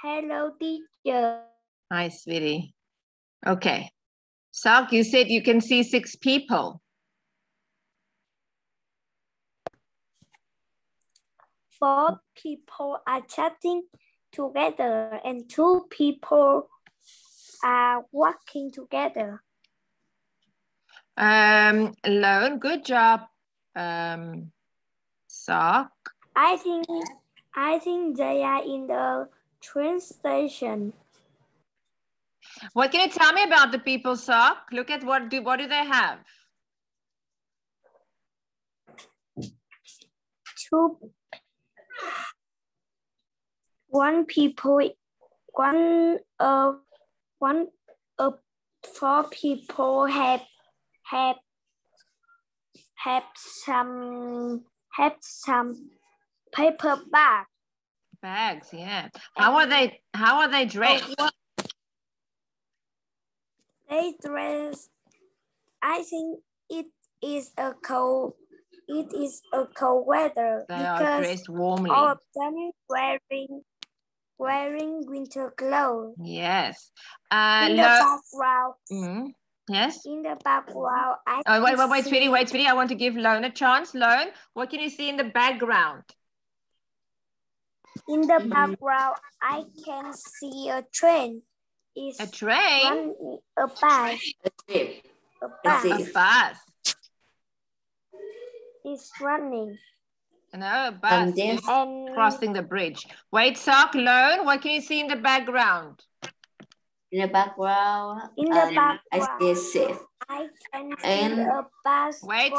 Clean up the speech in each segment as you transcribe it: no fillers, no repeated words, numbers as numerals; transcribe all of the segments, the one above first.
Hello, teacher. Hi, sweetie. Okay. Sok, you said you can see 6 people. 4 people are chatting together and 2 people are walking together. Lone, good job. Sok. I think they are in the train station. What can you tell me about the people, Sok? Look at what do they have? One of 4 people have some paper bag. Bags, yeah. How are they dressed? They dress. I think it is a cold weather. They are dressed warmly. All of them wearing winter clothes. Yes. In the background. Yes. In the background, wait, sweetie. I want to give Lone a chance. Lone, what can you see in the background? In the background, I can see a train. A train? A bus. A bus. It's running. No, a bus crossing the bridge. Wait, Sok, Lone, what can you see in the background? In the background, I see a ship. I can see a bus. Wait,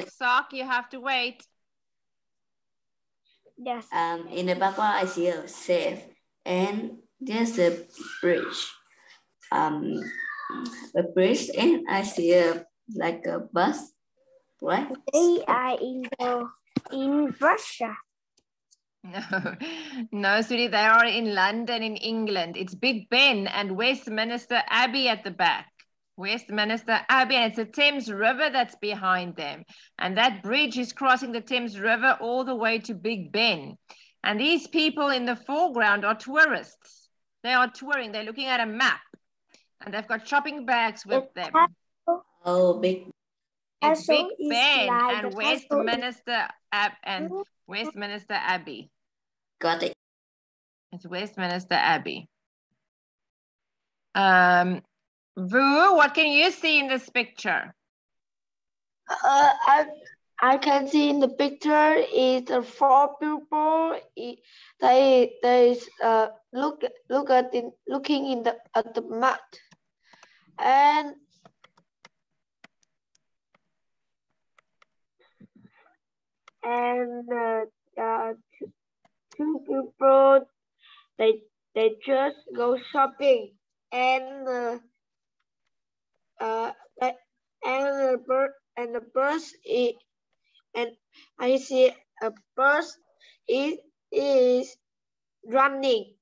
Sok, you have to wait. Yes. In the background, I see a ship, and there's a bridge. A bridge, and I see a bus. Right? They are in Russia. No, sweetie, they are in London, in England. It's Big Ben and Westminster Abbey at the back. Westminster Abbey, and it's the Thames River that's behind them. And that bridge is crossing the Thames River all the way to Big Ben. And these people in the foreground are tourists. They are touring. They're looking at a map. And they've got shopping bags with them. Oh, Big It's Big Ben and Westminster Abbey. Got it. It's Westminster Abbey. Vu, what can you see in this picture? I can see in the picture is 4 people. They looking at the map, and two people they just go shopping, and the bus is, and I see a bus is running.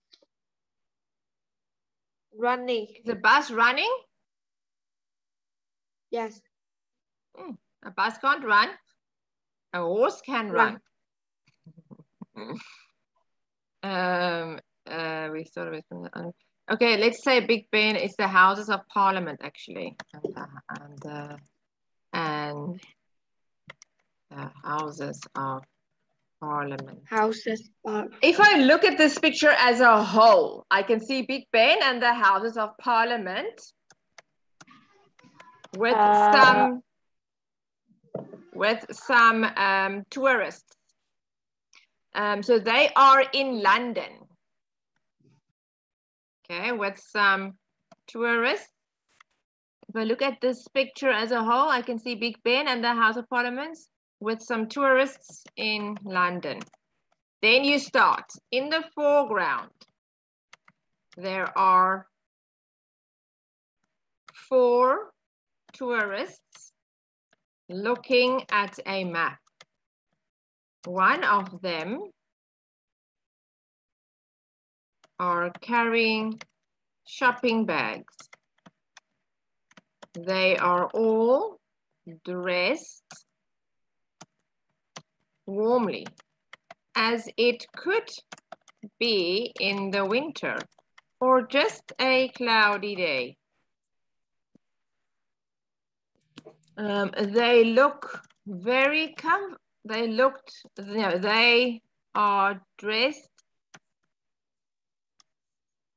Is the bus running? Yes. A bus can't run. A horse can run. We started with okay, let's say Big Ben is the Houses of Parliament, actually, and the Houses of Parliament. If I look at this picture as a whole, I can see Big Ben and the Houses of Parliament with some tourists. So they are in London. Okay, with some tourists. If I look at this picture as a whole, I can see Big Ben and the House of Parliament with some tourists in London. Then you start. In the foreground, there are 4 tourists looking at a map. One of them are carrying shopping bags. They are all dressed warmly, as it could be in the winter or just a cloudy day? They look very they are dressed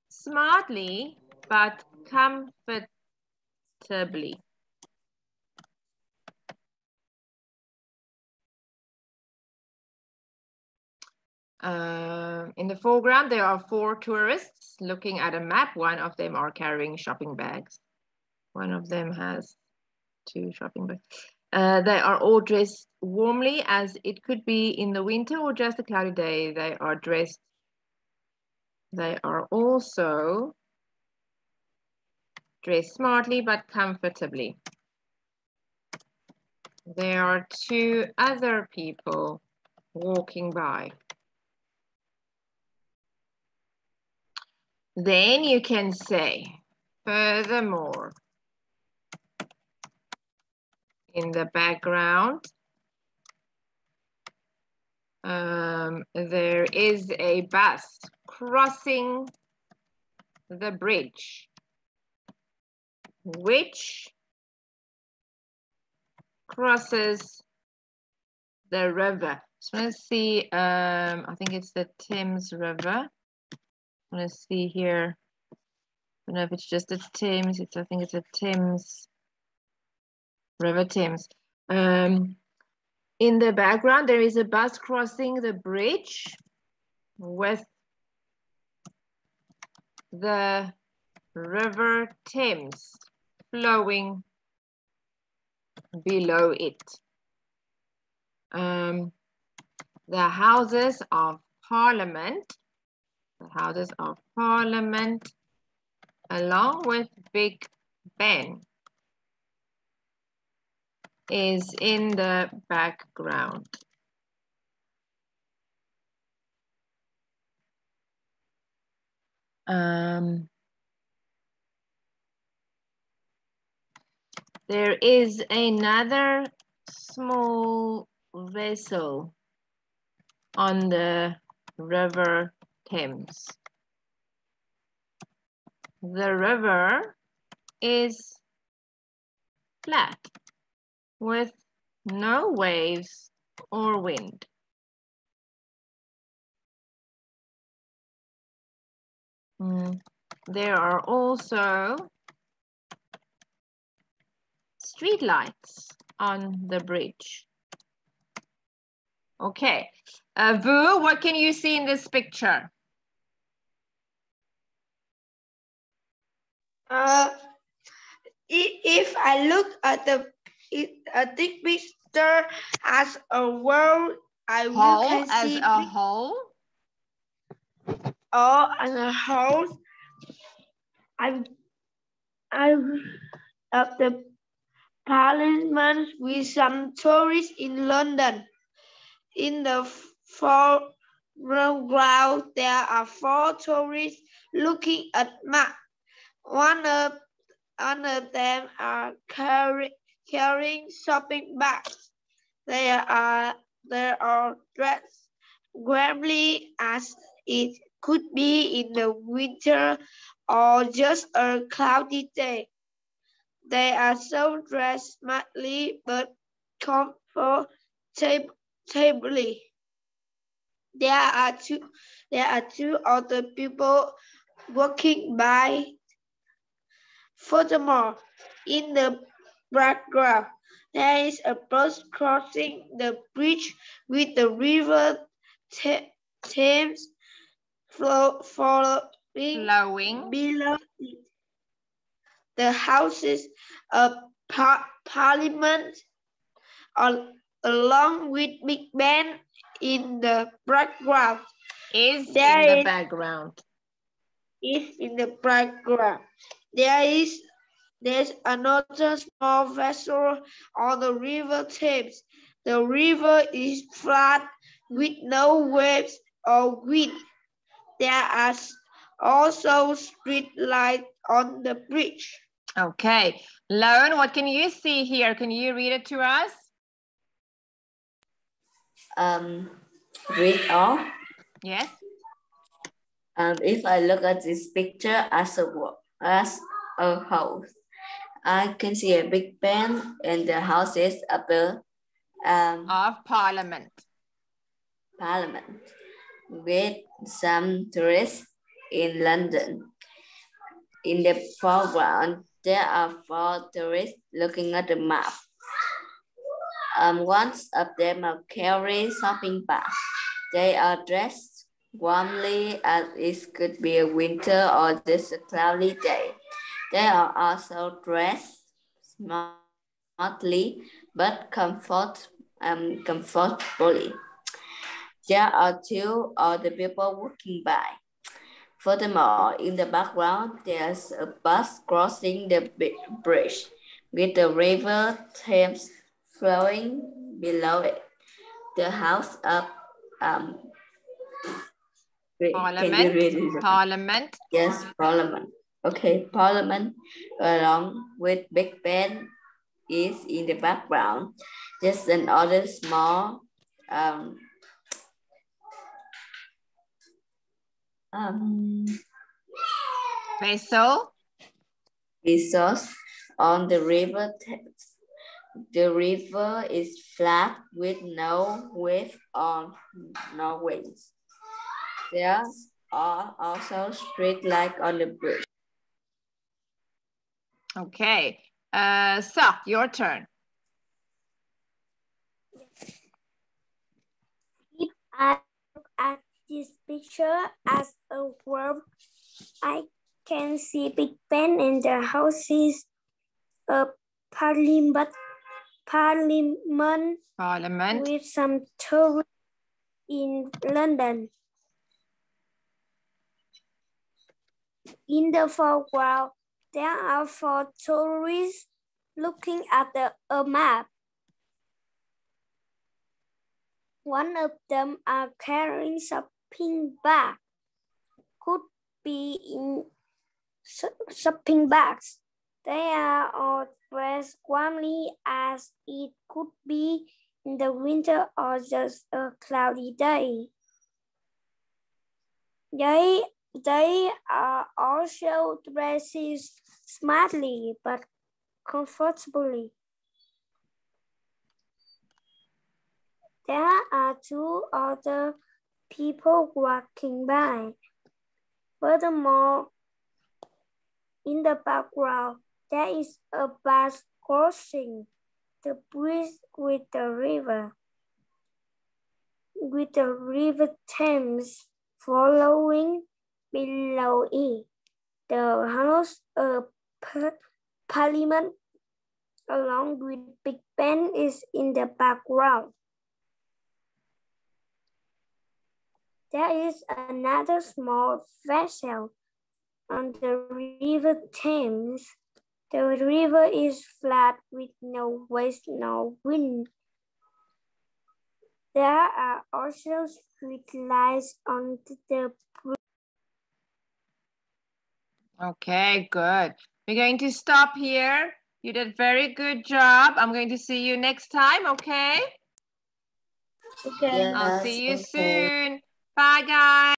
smartly but comfortably. In the foreground, there are 4 tourists looking at a map. One of them are carrying shopping bags. One of them has 2 shopping bags. They are all dressed warmly, as it could be in the winter or just a cloudy day. They are also dressed smartly but comfortably. There are 2 other people walking by. Then you can say, furthermore, in the background, there is a bus crossing the bridge, which crosses the river. So let's see, I think it's the Thames River. I want to see here. I don't know if it's just the Thames. I think it's a Thames, River Thames. In the background, there is a bus crossing the bridge with the River Thames flowing below it. The Houses of Parliament, along with Big Ben, is in the background. There is another small vessel on the River Thames. The river is flat with no waves or wind. There are also street lights on the bridge. Okay, Vu, what can you see in this picture? If I look at this picture as a world, I will can see a whole. Or as a whole, I of the Parliament with some tourists in London. In the foreground, there are 4 tourists looking at map. One of them are carrying shopping bags. They are dressed warmly, as it could be in the winter or just a cloudy day. They are so dressed smartly but comfortably. There are two other people walking by. Furthermore, in the background, there is a bus crossing the bridge with the River Thames flowing below it. The Houses of Parliament, along with Big Ben in the background, Is in the background. There's another small vessel on the River Thames. The river is flat with no waves or wind. There are also street lights on the bridge. Okay, Lauren, what can you see here? Can you read it to us? Read all. Yes. If I look at this picture as a house, I can see a big Ben and the houses of the Of Parliament. Parliament with some tourists in London. In the foreground, there are 4 tourists looking at the map. One of them are carrying shopping bags. They are dressed warmly as it could be a winter or just a cloudy day. They are also dressed smartly but comfortably. There are 2 other people walking by. Furthermore, in the background, there's a bus crossing the bridge with the river Thames flowing below it. The house of can you read it? Parliament. Yes, Parliament. Okay, Parliament along with Big Ben is in the background. Just another small Vessel. resource on the river Thames. The river is flat with no wave or no waves. There are also street lights on the bridge. Okay. So, your turn. If I look at this picture as a verb, I can see Big Ben and the houses of Parliament with some tourists in London. In the foreground, there are 4 tourists looking at a map. One of them are carrying shopping bag. Could be in shopping bags. They are all dressed warmly as it could be in the winter or just a cloudy day. They are also dressed smartly but comfortably. There are 2 other people walking by. Furthermore, in the background, there is a bus crossing the bridge with the river Thames following below it. The House of Parliament along with Big Ben is in the background. There is another small vessel on the river Thames. The river is flat with no waves, no wind. There are also street lights on the bridge. Okay, good. We're going to stop here. You did very good job. I'm going to see you next time, okay? Okay. Yes, I'll see you okay. soon. Bye, guys.